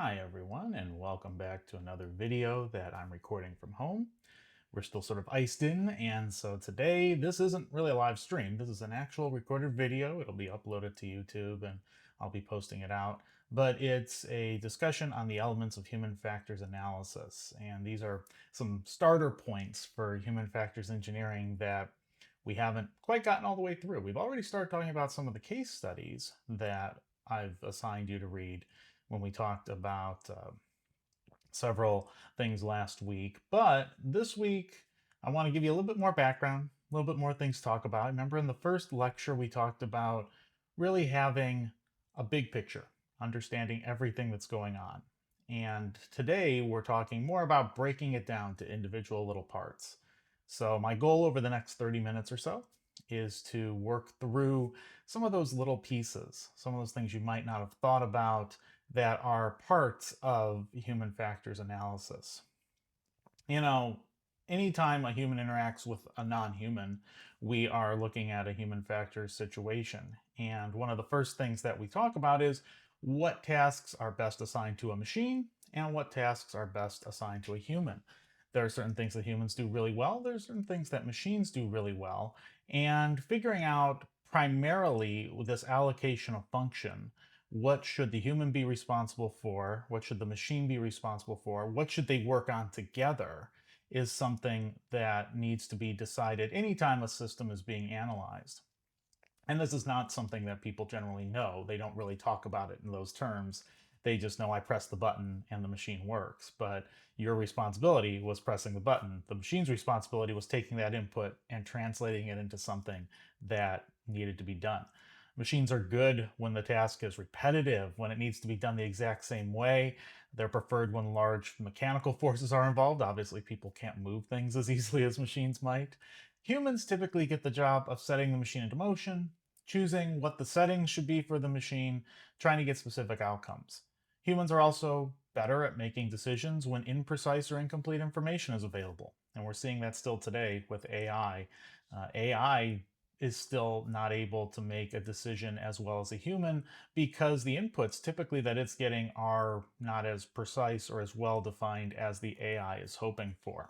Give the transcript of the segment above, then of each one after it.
Hi everyone, and welcome back to another video that I'm recording from home. We're still sort of iced in, and so today this isn't really a live stream. This is an actual recorded video. It'll be uploaded to YouTube and I'll be posting it out. But it's a discussion on the elements of human factors analysis. And these are some starter points for human factors engineering that we haven't quite gotten all the way through. We've already started talking about some of the case studies that I've assigned you to read when we talked about several things last week. But this week, I want to give you a little bit more background, a little bit more things to talk about. Remember, in the first lecture, we talked about really having a big picture, understanding everything that's going on. And today, we're talking more about breaking it down to individual little parts. So, my goal over the next 30 minutes or so is to work through some of those little pieces, some of those things you might not have thought about that are parts of human factors analysis. You know, anytime a human interacts with a non-human, we are looking at a human factors situation. And one of the first things that we talk about is what tasks are best assigned to a machine and what tasks are best assigned to a human. There are certain things that humans do really well, there's certain things that machines do really well, and figuring out primarily with this allocation of function, what should the human be responsible for, what should the machine be responsible for, what should they work on together, is something that needs to be decided anytime a system is being analyzed. And this is not something that people generally know. They don't really talk about it in those terms. They just know I press the button and the machine works. But your responsibility was pressing the button. The machine's responsibility was taking that input and translating it into something that needed to be done. Machines are good when the task is repetitive, when it needs to be done the exact same way. They're preferred when large mechanical forces are involved. Obviously, people can't move things as easily as machines might. Humans typically get the job of setting the machine into motion, choosing what the settings should be for the machine, trying to get specific outcomes. Humans are also better at making decisions when imprecise or incomplete information is available. And we're seeing that still today with AI. AI is still not able to make a decision as well as a human because the inputs typically that it's getting are not as precise or as well defined as the AI is hoping for.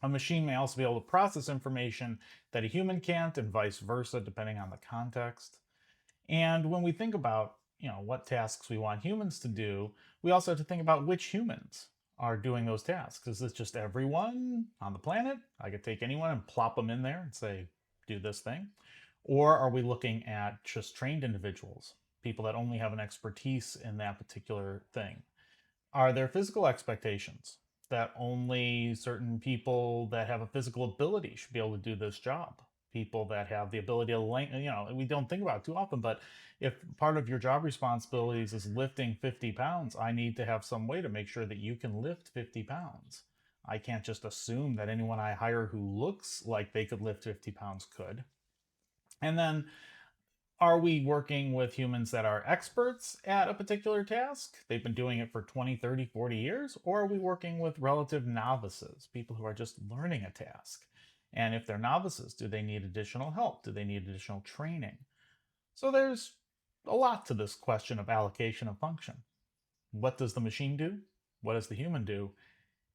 A machine may also be able to process information that a human can't, and vice versa, depending on the context. And when we think about, what tasks we want humans to do, we also have to think about which humans are doing those tasks. Is this just everyone on the planet? I could take anyone and plop them in there and say, do this thing. Or are we looking at just trained individuals, people that only have an expertise in that particular thing? Are there physical expectations that only certain people that have a physical ability should be able to do this job? People that have the ability to, we don't think about it too often, but if part of your job responsibilities is lifting 50 pounds, I need to have some way to make sure that you can lift 50 pounds. I can't just assume that anyone I hire who looks like they could lift 50 pounds could. And then are we working with humans that are experts at a particular task? They've been doing it for 20, 30, 40 years? Or are we working with relative novices, people who are just learning a task? And if they're novices, do they need additional help? Do they need additional training? So there's a lot to this question of allocation of function. What does the machine do? What does the human do?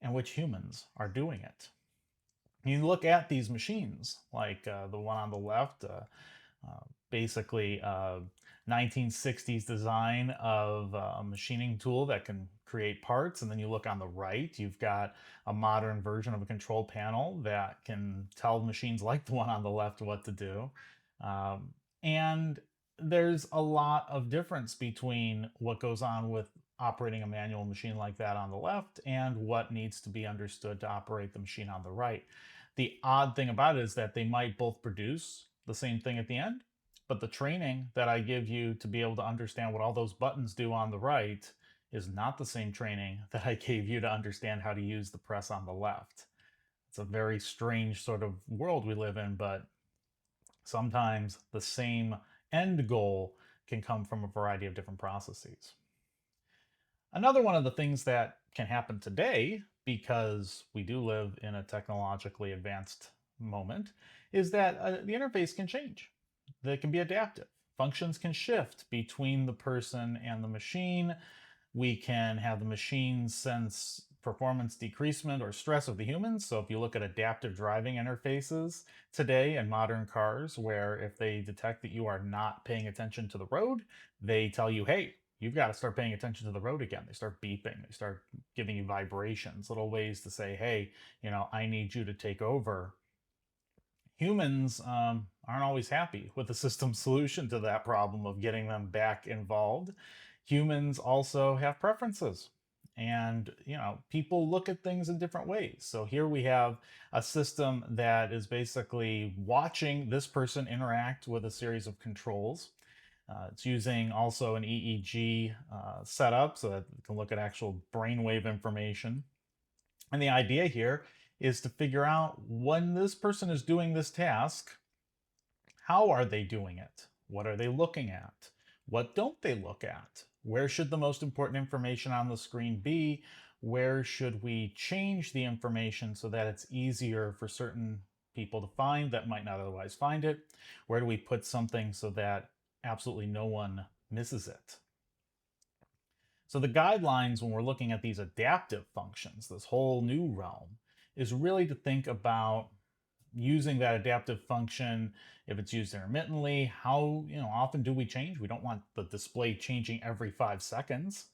And which humans are doing it? You look at these machines, like the one on the left, basically 1960s design of a machining tool that can create parts. And then you look on the right, you've got a modern version of a control panel that can tell machines like the one on the left what to do. And there's a lot of difference between what goes on with operating a manual machine like that on the left and what needs to be understood to operate the machine on the right. The odd thing about it is that they might both produce the same thing at the end, but the training that I give you to be able to understand what all those buttons do on the right is not the same training that I gave you to understand how to use the press on the left. It's a very strange sort of world we live in, but sometimes the same end goal can come from a variety of different processes. Another one of the things that can happen today, because we do live in a technologically advanced moment, is that the interface can change. They can be adaptive. Functions can shift between the person and the machine. We can have the machines sense performance decreasement or stress of the humans. So if you look at adaptive driving interfaces today in modern cars, where if they detect that you are not paying attention to the road, they tell you, hey, you've got to start paying attention to the road again. They start beeping, they start giving you vibrations, little ways to say, hey, I need you to take over. Humans aren't always happy with the system solution to that problem of getting them back involved. Humans also have preferences. And, people look at things in different ways. So here we have a system that is basically watching this person interact with a series of controls. It's using also an EEG setup so that it can look at actual brainwave information. And the idea here is to figure out when this person is doing this task, how are they doing it? What are they looking at? What don't they look at? Where should the most important information on the screen be? Where should we change the information so that it's easier for certain people to find that might not otherwise find it? Where do we put something so that absolutely no one misses it? So the guidelines when we're looking at these adaptive functions, this whole new realm, is really to think about using that adaptive function. If it's used intermittently, how often do we change? We don't want the display changing every 5 seconds.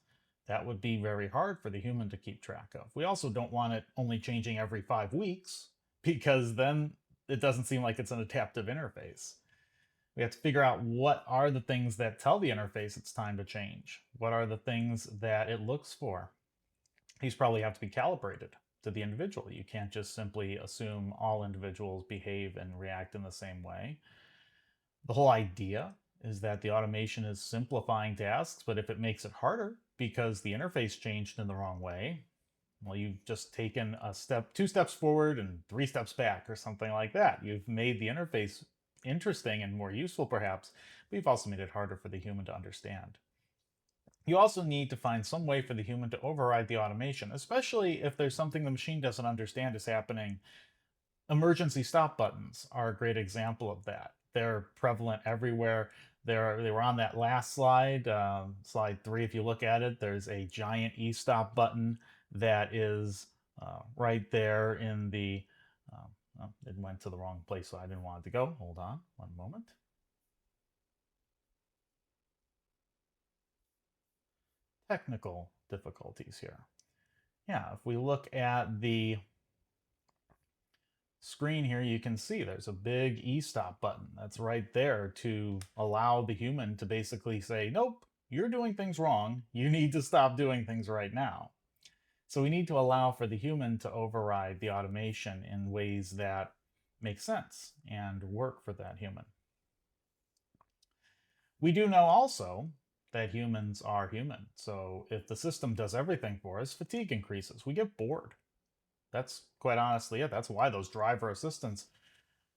That would be very hard for the human to keep track of. We also don't want it only changing every 5 weeks, because then it doesn't seem like it's an adaptive interface. We have to figure out what are the things that tell the interface it's time to change. What are the things that it looks for? These probably have to be calibrated to the individual. You can't just simply assume all individuals behave and react in the same way. The whole idea is that the automation is simplifying tasks, but if it makes it harder because the interface changed in the wrong way, well, you've just taken a step, 2 steps forward and 3 steps back, or something like that. You've made the interface interesting and more useful, perhaps, but you've also made it harder for the human to understand. You also need to find some way for the human to override the automation, especially if there's something the machine doesn't understand is happening. Emergency stop buttons are a great example of that. They're prevalent everywhere. They were on that last slide, slide 3. If you look at it, there's a giant e-stop button that is right there in the. Oh, it went to the wrong place, so I didn't want it to go. Hold on one moment. Technical difficulties here. Yeah, if we look at the screen here, you can see there's a big e-stop button that's right there to allow the human to basically say, nope, you're doing things wrong. You need to stop doing things right now. So we need to allow for the human to override the automation in ways that make sense and work for that human. We do know also that humans are human. So if the system does everything for us, fatigue increases. We get bored. That's quite honestly it. That's why those driver assistance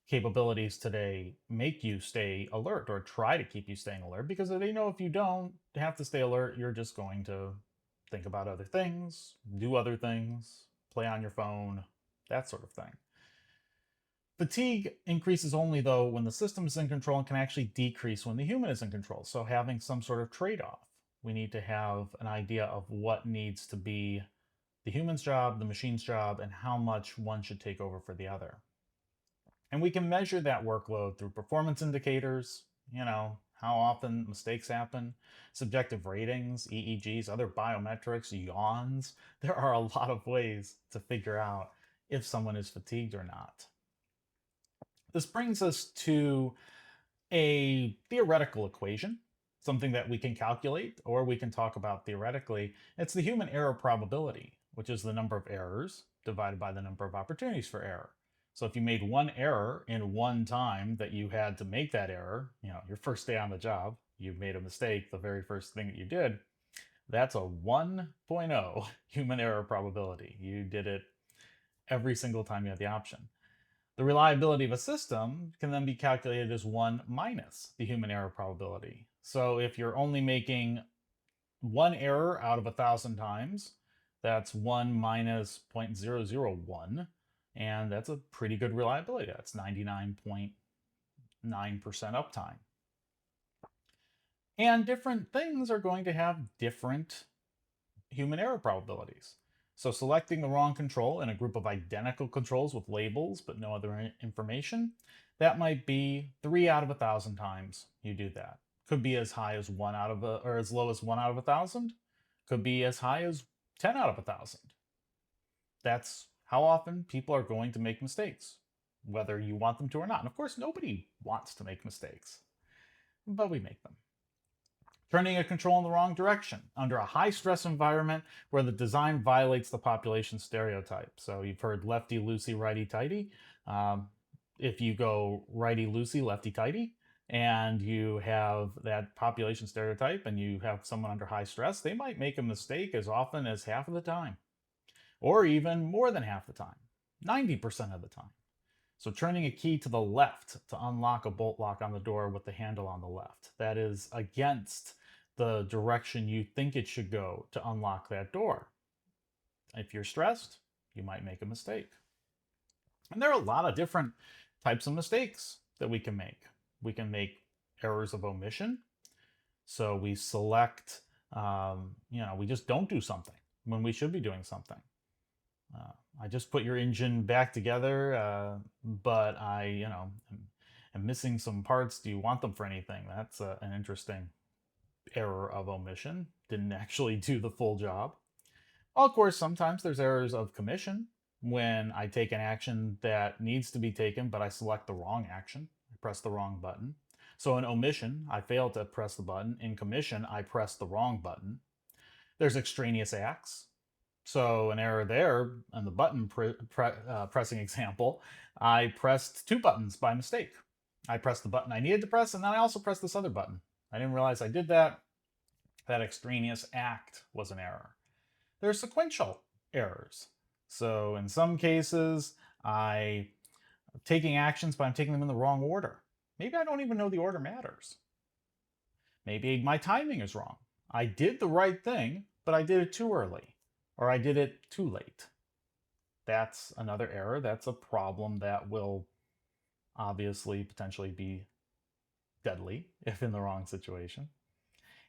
capabilities today make you stay alert or try to keep you staying alert, because they know if you don't have to stay alert, you're just going to think about other things, do other things, play on your phone, that sort of thing. Fatigue increases only, though, when the system is in control, and can actually decrease when the human is in control. So having some sort of trade-off. We need to have an idea of what needs to be the human's job, the machine's job, and how much one should take over for the other. And we can measure that workload through performance indicators, how often mistakes happen, subjective ratings, EEGs, other biometrics, yawns. There are a lot of ways to figure out if someone is fatigued or not. This brings us to a theoretical equation, something that we can calculate or we can talk about theoretically. It's the human error probability, which is the number of errors divided by the number of opportunities for error. So if you made one error in one time that you had to make that error, your first day on the job, you made a mistake the very first thing that you did, that's a 1.0 human error probability. You did it every single time you had the option. The reliability of a system can then be calculated as 1 minus the human error probability. So if you're only making one error out of 1,000 times, that's 1 minus 0.001, and that's a pretty good reliability. That's 99.9% uptime. And different things are going to have different human error probabilities. So selecting the wrong control in a group of identical controls with labels but no other information, that might be 3 out of 1,000 times you do that. Could be as high as or as low as 1 out of 1,000. Could be as high as 10 out of 1,000. That's how often people are going to make mistakes, whether you want them to or not. And of course, nobody wants to make mistakes, but we make them. Turning a control in the wrong direction under a high stress environment where the design violates the population stereotype. So you've heard lefty loosey, righty tighty. If you go righty loosey, lefty tighty, and you have that population stereotype and you have someone under high stress, they might make a mistake as often as half of the time, or even more than half the time, 90% of the time. So turning a key to the left to unlock a bolt lock on the door with the handle on the left, that is against the direction you think it should go to unlock that door. If you're stressed, you might make a mistake. And there are a lot of different types of mistakes that we can make. We can make errors of omission. So we select, we just don't do something when we should be doing something. I just put your engine back together, but I, am missing some parts. Do you want them for anything? That's an interesting error of omission. Didn't actually do the full job. Well, of course, sometimes there's errors of commission when I take an action that needs to be taken, but I select the wrong action. I press the wrong button. So in omission, I fail to press the button. In commission, I press the wrong button. There's extraneous acts. So an error there on the button pressing example, I pressed 2 buttons by mistake. I pressed the button I needed to press, and then I also pressed this other button. I didn't realize I did that. That extraneous act was an error. There's sequential errors. So in some cases, I'm taking actions, but I'm taking them in the wrong order. Maybe I don't even know the order matters. Maybe my timing is wrong. I did the right thing, but I did it too early, or I did it too late. That's another error. That's a problem that will obviously potentially be deadly if in the wrong situation.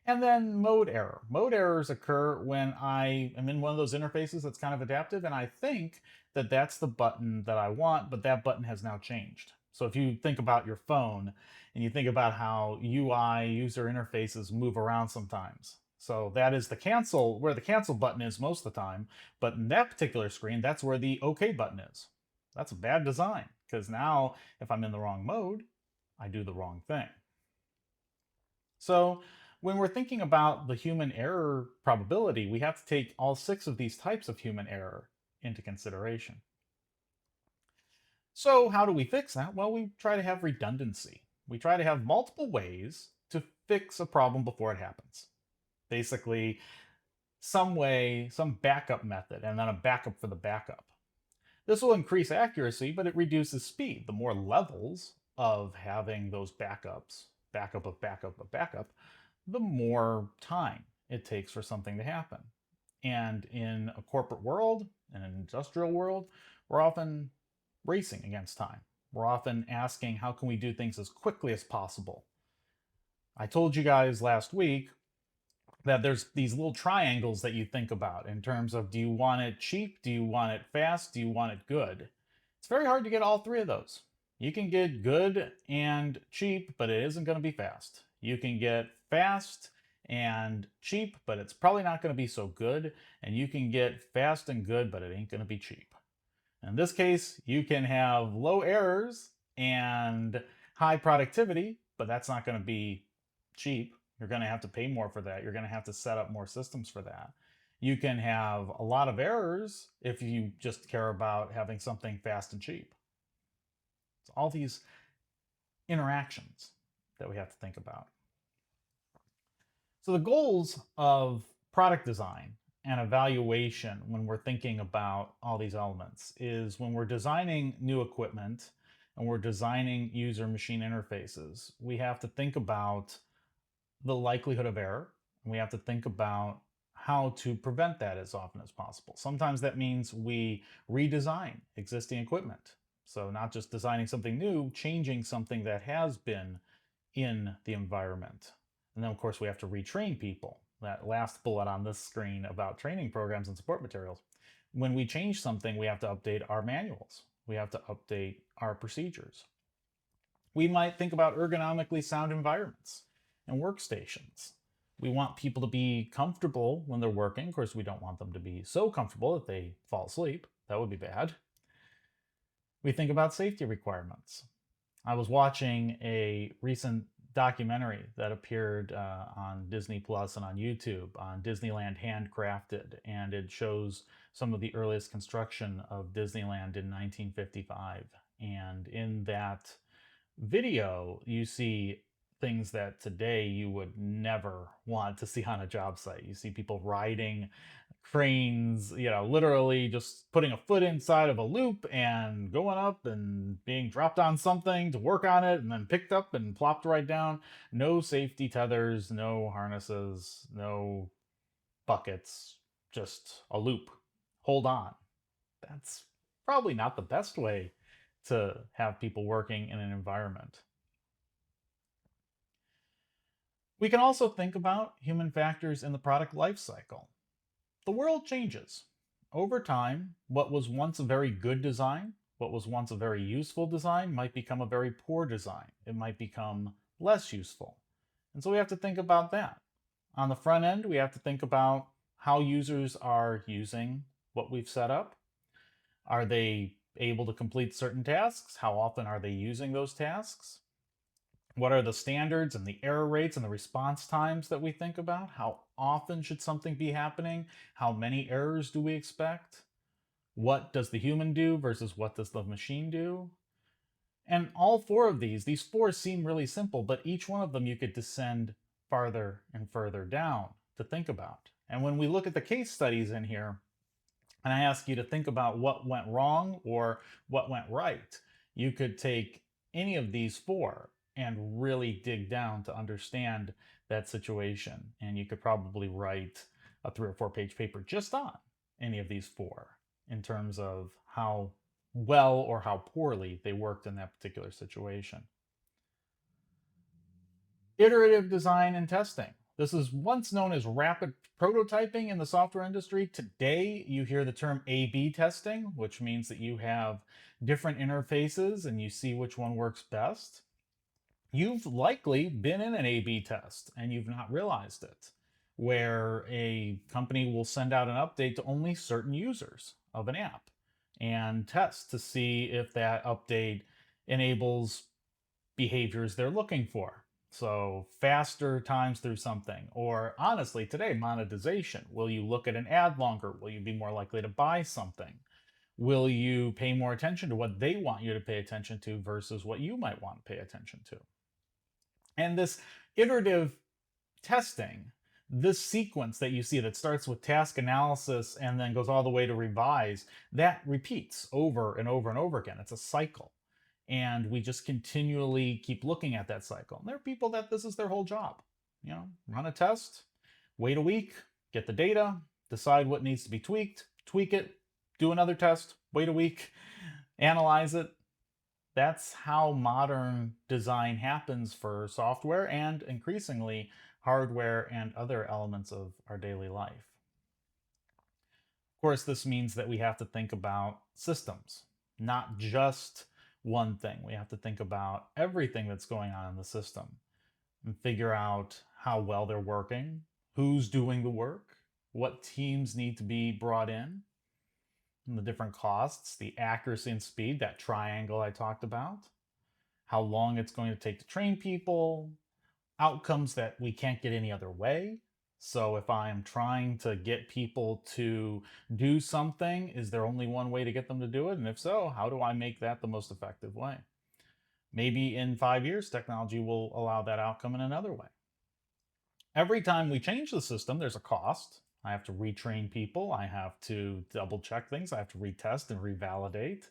And then mode error. Mode errors occur when I am in one of those interfaces that's kind of adaptive and I think that that's the button that I want, but that button has now changed. So if you think about your phone and you think about how UI, user interfaces, move around sometimes. So that is where the cancel button is most of the time, but in that particular screen, that's where the OK button is. That's a bad design, because now if I'm in the wrong mode, I do the wrong thing. So when we're thinking about the human error probability, we have to take all 6 of these types of human error into consideration. So how do we fix that? Well, we try to have redundancy. We try to have multiple ways to fix a problem before it happens. Basically, some way, some backup method, and then a backup for the backup. This will increase accuracy, but it reduces speed. The more levels of having those backups, backup of backup of backup, the more time it takes for something to happen. And in a corporate world, in an industrial world, we're often racing against time. We're often asking, how can we do things as quickly as possible? I told you guys last week that there's these little triangles that you think about in terms of, do you want it cheap? Do you want it fast? Do you want it good? It's very hard to get all 3 of those. You can get good and cheap, but it isn't going to be fast. You can get fast and cheap, but it's probably not going to be so good. And you can get fast and good, but it ain't going to be cheap. In this case, you can have low errors and high productivity, but that's not going to be cheap. You're going to have to pay more for that. You're going to have to set up more systems for that. You can have a lot of errors if you just care about having something fast and cheap. It's all these interactions that we have to think about. So the goals of product design and evaluation when we're thinking about all these elements is, when we're designing new equipment and we're designing user-machine interfaces, we have to think about the likelihood of error, and we have to think about how to prevent that as often as possible. Sometimes that means we redesign existing equipment. So not just designing something new, changing something that has been in the environment. And then, of course, we have to retrain people. That last bullet on this screen about training programs and support materials. When we change something, we have to update our manuals. We have to update our procedures. We might think about ergonomically sound environments and workstations. We want people to be comfortable when they're working. Of course, we don't want them to be so comfortable that they fall asleep. That would be bad. We think about safety requirements. I was watching a recent documentary that appeared on Disney Plus and on YouTube on Disneyland Handcrafted, and it shows some of the earliest construction of Disneyland in 1955. And in that video, you see things that today you would never want to see on a job site. You see people riding cranes, literally just putting a foot inside of a loop and going up and being dropped on something to work on it and then picked up and plopped right down. No safety tethers, no harnesses, no buckets, just a loop. Hold on. That's probably not the best way to have people working in an environment. We can also think about human factors in the product life cycle. The world changes. Over time, what was once a very good design, what was once a very useful design, might become a very poor design. It might become less useful. And so we have to think about that. On the front end, we have to think about how users are using what we've set up. Are they able to complete certain tasks? How often are they using those tasks? What are the standards and the error rates and the response times that we think about? How often should something be happening? How many errors do we expect? What does the human do versus what does the machine do? And all four of these four seem really simple, but each one of them you could descend farther and further down to think about. And when we look at the case studies in here, and I ask you to think about what went wrong or what went right, you could take any of these four and really dig down to understand that situation. And you could probably write a 3 or 4 page paper just on any of these four in terms of how well or how poorly they worked in that particular situation. Iterative design and testing. This is once known as rapid prototyping in the software industry. Today, you hear the term A/B testing, which means that you have different interfaces and you see which one works best. You've likely been in an A/B test and you've not realized it, where a company will send out an update to only certain users of an app and test to see if that update enables behaviors they're looking for. So, faster times through something, or honestly, today, monetization. Will you look at an ad longer? Will you be more likely to buy something? Will you pay more attention to what they want you to pay attention to versus what you might want to pay attention to? And this iterative testing, this sequence that you see that starts with task analysis and then goes all the way to revise, that repeats over and over and over again. It's a cycle. And we just continually keep looking at that cycle. And there are people that this is their whole job. Run a test, wait a week, get the data, decide what needs to be tweaked, tweak it, do another test, wait a week, analyze it. That's how modern design happens for software and increasingly hardware and other elements of our daily life. Of course, this means that we have to think about systems, not just one thing. We have to think about everything that's going on in the system and figure out how well they're working, who's doing the work, what teams need to be brought in, and the different costs, the accuracy and speed, that triangle I talked about, how long it's going to take to train people, outcomes that we can't get any other way. So if I'm trying to get people to do something, is there only one way to get them to do it? And if so, how do I make that the most effective way? Maybe in 5 years, technology will allow that outcome in another way. Every time we change the system, there's a cost. I have to retrain people. I have to double check things. I have to retest and revalidate.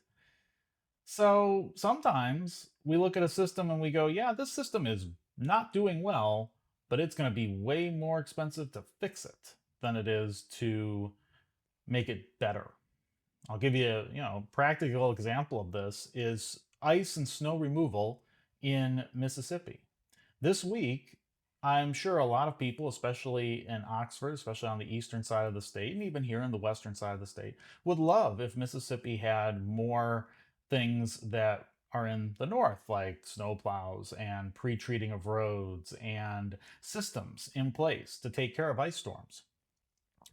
So sometimes we look at a system and we go, yeah, this system is not doing well, but it's going to be way more expensive to fix it than it is to make it better. I'll give you a practical example of this is ice and snow removal in Mississippi. This week, I'm sure a lot of people, especially in Oxford, especially on the eastern side of the state, and even here in the western side of the state, would love if Mississippi had more things that are in the north, like snowplows and pre-treating of roads and systems in place to take care of ice storms.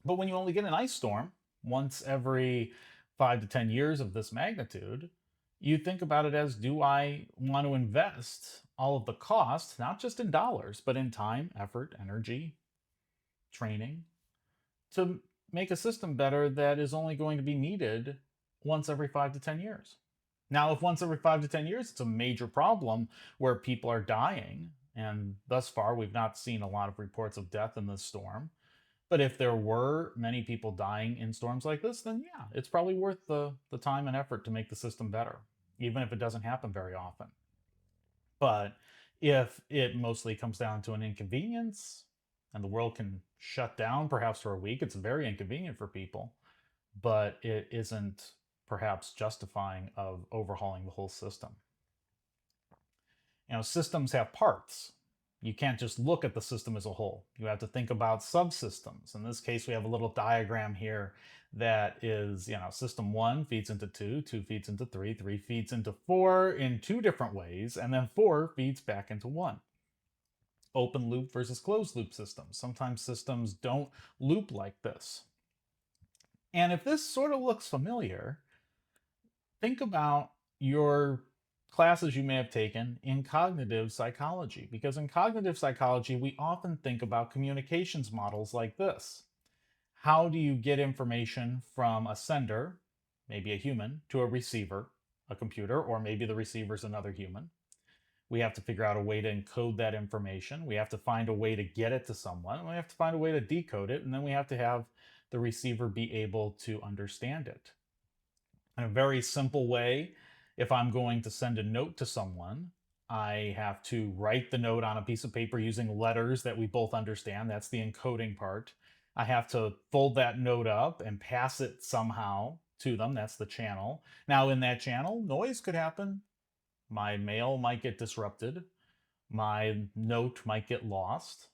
But when you only get an ice storm once every 5 to 10 years of this magnitude, you think about it as, do I want to invest all of the cost, not just in dollars, but in time, effort, energy, training, to make a system better that is only going to be needed once every 5 to 10 years? Now, if once every 5 to 10 years, it's a major problem where people are dying, and thus far we've not seen a lot of reports of death in this storm, but if there were many people dying in storms like this, then yeah, it's probably worth the time and effort to make the system better, even if it doesn't happen very often. But if it mostly comes down to an inconvenience and the world can shut down perhaps for a week, it's very inconvenient for people, but it isn't perhaps justifying of overhauling the whole system. Systems have parts. You can't just look at the system as a whole. You have to think about subsystems. In this case, we have a little diagram here that is, system one feeds into two, two feeds into three, three feeds into four in two different ways, and then four feeds back into one. Open loop versus closed loop systems. Sometimes systems don't loop like this. And if this sort of looks familiar, think about your classes you may have taken in cognitive psychology, because in cognitive psychology, we often think about communications models like this. How do you get information from a sender, maybe a human, to a receiver, a computer, or maybe the receiver's another human? We have to figure out a way to encode that information. We have to find a way to get it to someone. We have to find a way to decode it, and then we have to have the receiver be able to understand it. In a very simple way, if I'm going to send a note to someone, I have to write the note on a piece of paper using letters that we both understand. That's the encoding part. I have to fold that note up and pass it somehow to them. That's the channel. Now, in that channel, noise could happen. My mail might get disrupted. My note might get lost.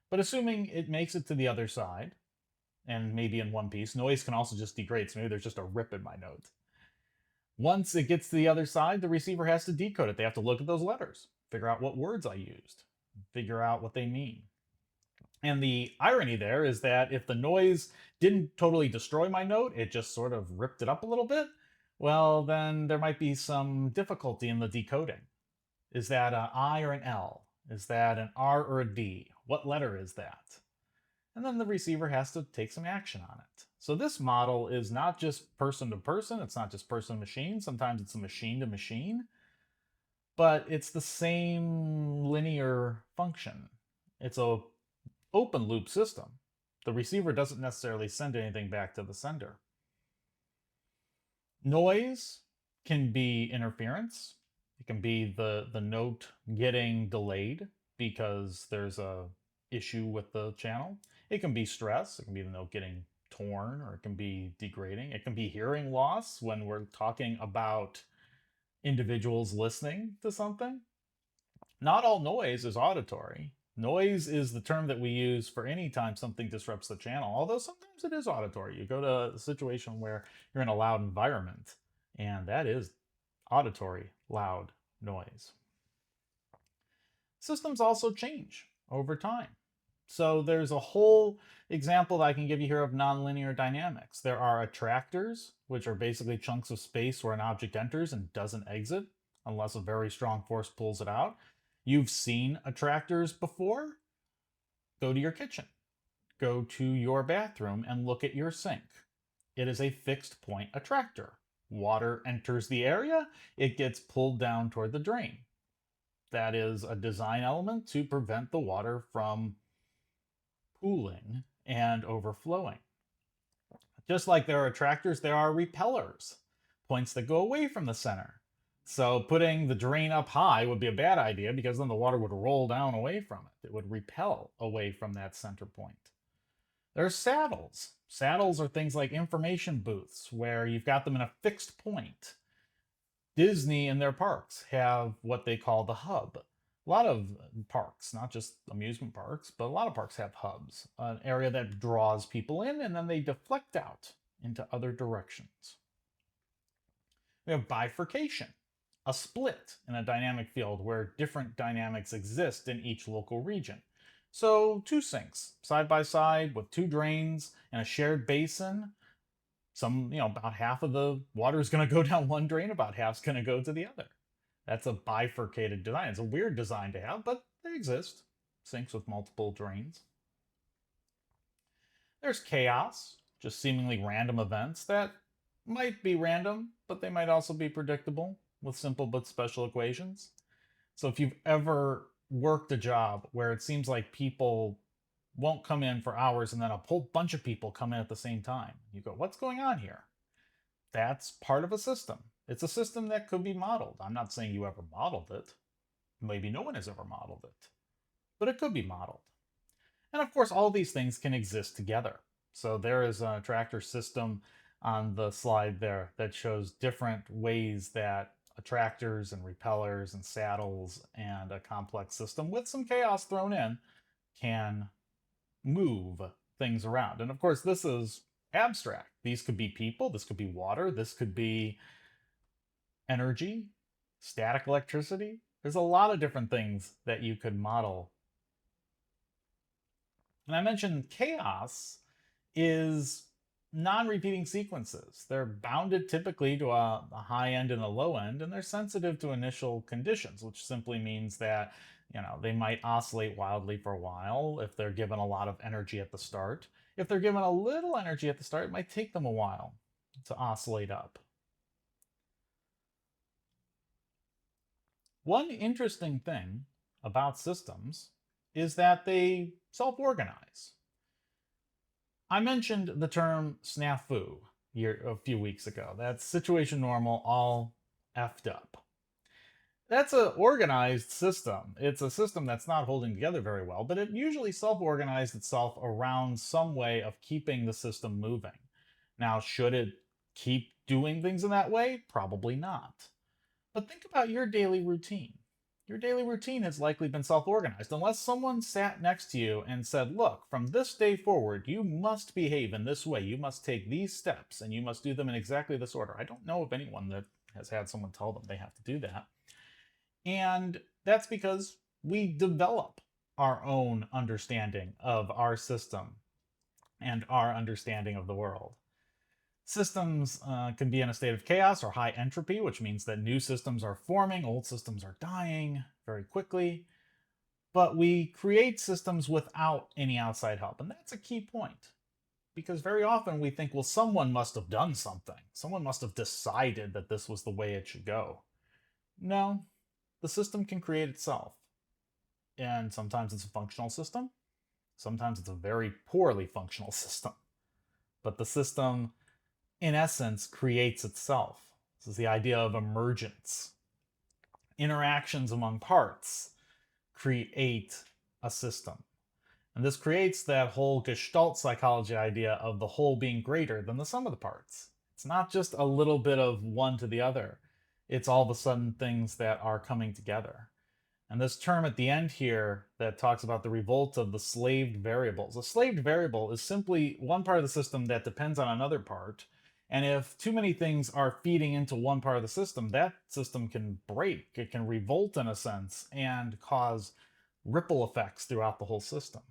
But assuming it makes it to the other side, and maybe in one piece, noise can also just degrade. So maybe there's just a rip in my note. Once it gets to the other side, the receiver has to decode it. They have to look at those letters, figure out what words I used, figure out what they mean. And the irony there is that if the noise didn't totally destroy my note, it just sort of ripped it up a little bit, well, then there might be some difficulty in the decoding. Is that an I or an L? Is that an R or a D? What letter is that? And then the receiver has to take some action on it. So this model is not just person to person, it's not just person to machine, sometimes it's a machine to machine, but it's the same linear function. It's a open loop system. The receiver doesn't necessarily send anything back to the sender. Noise can be interference. It can be the note getting delayed because there's a issue with the channel. It can be stress. It can be the note getting torn, or it can be degrading. It can be hearing loss when we're talking about individuals listening to something. Not all noise is auditory. Noise is the term that we use for any time something disrupts the channel, although sometimes it is auditory. You go to a situation where you're in a loud environment, and that is auditory, loud noise. Systems also change over time. So there's a whole example that I can give you here of nonlinear dynamics. There are attractors, which are basically chunks of space where an object enters and doesn't exit unless a very strong force pulls it out. You've seen attractors before. Go to your kitchen. Go to your bathroom and look at your sink. It is a fixed point attractor. Water enters the area, it gets pulled down toward the drain. That is a design element to prevent the water from pooling and overflowing. Just like there are attractors, there are repellers, points that go away from the center. So putting the drain up high would be a bad idea because then the water would roll down away from it. It would repel away from that center point. There's saddles. Saddles are things like information booths where you've got them in a fixed point. Disney in their parks have what they call the hub, A lot of parks, not just amusement parks, but a lot of parks have hubs, an area that draws people in and then they deflect out into other directions. We have bifurcation, a split in a dynamic field where different dynamics exist in each local region. So, two sinks side by side with two drains and a shared basin. About half of the water is going to go down one drain, about half's going to go to the other. That's a bifurcated design. It's a weird design to have, but they exist. Sinks with multiple drains. There's chaos, just seemingly random events that might be random, but they might also be predictable with simple but special equations. So if you've ever worked a job where it seems like people won't come in for hours and then a whole bunch of people come in at the same time, you go, what's going on here? That's part of a system. It's a system that could be modeled. I'm not saying you ever modeled it. Maybe no one has ever modeled it, but it could be modeled. And of course, all these things can exist together. So there is an attractor system on the slide there that shows different ways that attractors and repellers and saddles and a complex system with some chaos thrown in can move things around. And of course, this is abstract. These could be people, this could be water, this could be energy, static electricity. There's a lot of different things that you could model. And I mentioned chaos is non-repeating sequences. They're bounded typically to a high end and a low end, and they're sensitive to initial conditions, which simply means that they might oscillate wildly for a while if they're given a lot of energy at the start. If they're given a little energy at the start, it might take them a while to oscillate up. One interesting thing about systems is that they self-organize. I mentioned the term snafu a few weeks ago. That's situation normal all effed up. That's an organized system. It's a system that's not holding together very well, but it usually self-organized itself around some way of keeping the system moving. Now, should it keep doing things in that way? Probably not. But think about your daily routine. Your daily routine has likely been self-organized unless someone sat next to you and said, look, from this day forward, you must behave in this way. You must take these steps and you must do them in exactly this order. I don't know of anyone that has had someone tell them they have to do that. And that's because we develop our own understanding of our system and our understanding of the world. Systems can be in a state of chaos or high entropy, which means that new systems are forming, old systems are dying very quickly. But we create systems without any outside help. And that's a key point. Because very often we think, well, someone must have done something. Someone must have decided that this was the way it should go. No, the system can create itself. And sometimes it's a functional system. Sometimes it's a very poorly functional system. But the system, in essence, creates itself. This is the idea of emergence. Interactions among parts create a system. And this creates that whole Gestalt psychology idea of the whole being greater than the sum of the parts. It's not just a little bit of one to the other. It's all of a sudden things that are coming together. And this term at the end here that talks about the revolt of the slaved variables. A slaved variable is simply one part of the system that depends on another part. And if too many things are feeding into one part of the system, that system can break. It can revolt in a sense and cause ripple effects throughout the whole system.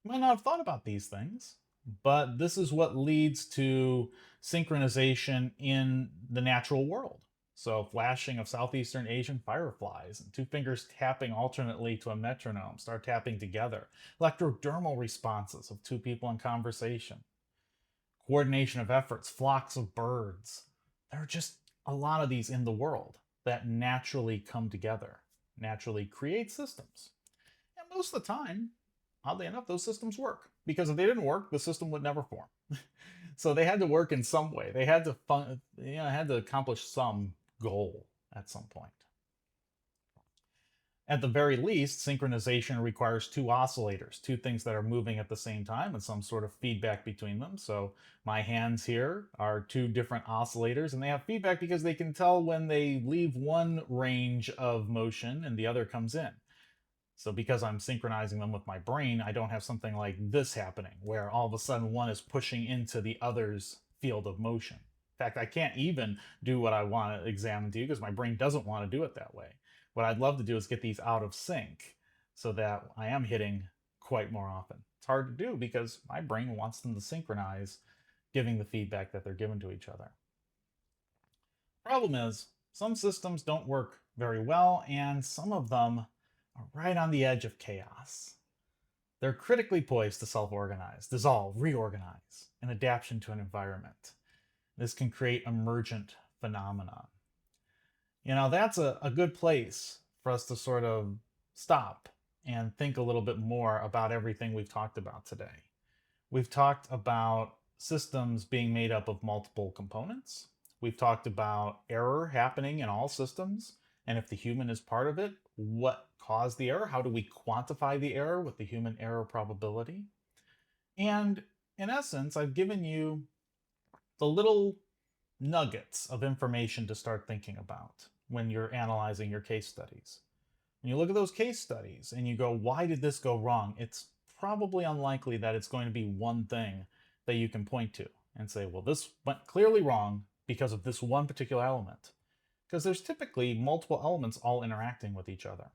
You might not have thought about these things, but this is what leads to synchronization in the natural world. So flashing of Southeastern Asian fireflies and two fingers tapping alternately to a metronome start tapping together. Electrodermal responses of two people in conversation. Coordination of efforts, flocks of birds. There are just a lot of these in the world that naturally come together, naturally create systems. And most of the time, oddly enough, those systems work. Because if they didn't work, the system would never form. So they had to work in some way. They had to accomplish some goal at some point. At the very least, synchronization requires two oscillators, two things that are moving at the same time and some sort of feedback between them. So my hands here are two different oscillators, and they have feedback because they can tell when they leave one range of motion and the other comes in. So because I'm synchronizing them with my brain, I don't have something like this happening where all of a sudden one is pushing into the other's field of motion. In fact, I can't even do what I want to examine to you because my brain doesn't want to do it that way. What I'd love to do is get these out of sync so that I am hitting quite more often. It's hard to do because my brain wants them to synchronize, giving the feedback that they're given to each other. Problem is, some systems don't work very well, and some of them are right on the edge of chaos. They're critically poised to self organize, dissolve, reorganize, in adaptation to an environment. This can create emergent phenomena. That's a good place for us to sort of stop and think a little bit more about everything we've talked about today. We've talked about systems being made up of multiple components. We've talked about error happening in all systems. And if the human is part of it, what caused the error? How do we quantify the error with the human error probability? And in essence, I've given you the little nuggets of information to start thinking about when you're analyzing your case studies. When you look at those case studies and you go, why did this go wrong? It's probably unlikely that it's going to be one thing that you can point to and say, well, this went clearly wrong because of this one particular element. Because there's typically multiple elements all interacting with each other.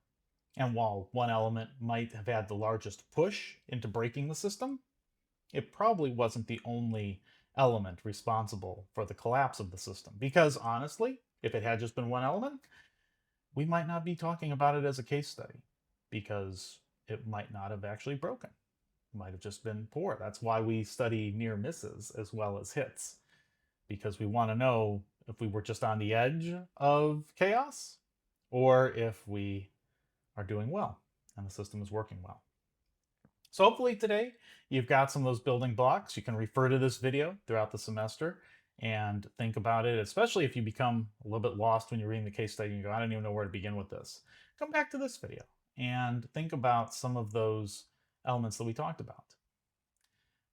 And while one element might have had the largest push into breaking the system, it probably wasn't the only element responsible for the collapse of the system. Because honestly, if it had just been one element, we might not be talking about it as a case study because it might not have actually broken. It might have just been poor. That's why we study near misses as well as hits, because we want to know if we were just on the edge of chaos or if we are doing well and the system is working well. So hopefully today you've got some of those building blocks. You can refer to this video throughout the semester and think about it, especially if you become a little bit lost when you're reading the case study and you go, I don't even know where to begin with this. Come back to this video and think about some of those elements that we talked about.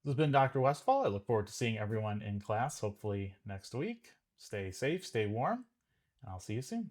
This has been Dr. Westfall. I look forward to seeing everyone in class, hopefully next week. Stay safe, stay warm, and I'll see you soon.